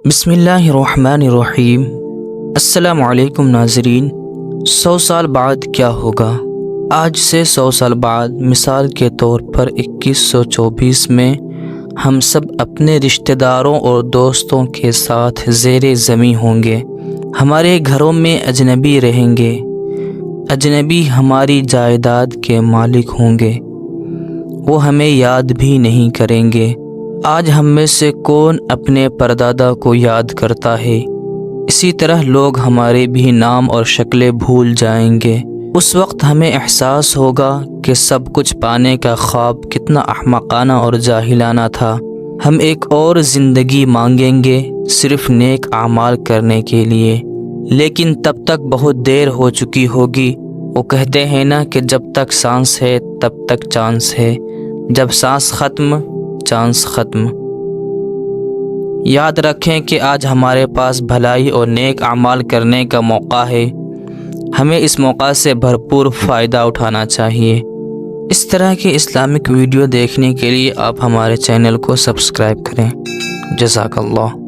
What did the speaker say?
بسم اللہ الرحمن الرحیم۔ السلام علیکم ناظرین۔ 100 سال بعد کیا ہوگا؟ آج سے 100 سال بعد مثال کے طور پر 2124 میں ہم سب اپنے رشتہ داروں اور دوستوں کے ساتھ زیر زمین ہوں گے۔ ہمارے گھروں میں اجنبی رہیں گے۔ اجنبی ہماری جائیداد کے مالک ہوں گے۔ وہ ہمیں یاد بھی نہیں کریں گے۔ آج ہم میں سے کون اپنے پردادا کو یاد کرتا ہے؟ اسی طرح لوگ ہمارے بھی نام اور شکلیں بھول جائیں گے۔ اس وقت ہمیں احساس ہوگا کہ سب کچھ پانے کا خواب کتنا احمقانہ اور جاہلانہ تھا۔ ہم ایک اور زندگی مانگیں گے صرف نیک اعمال کرنے کے لیے، لیکن تب تک بہت دیر ہو چکی ہوگی۔ وہ کہتے ہیں نا کہ جب تک سانس ہے تب تک چانس ہے، جب سانس ختم چانس ختم۔ یاد رکھیں کہ آج ہمارے پاس بھلائی اور نیک اعمال کرنے کا موقع ہے۔ ہمیں اس موقع سے بھرپور فائدہ اٹھانا چاہیے۔ اس طرح کے اسلامک ویڈیو دیکھنے کے لیے آپ ہمارے چینل کو سبسکرائب کریں۔ جزاک اللہ۔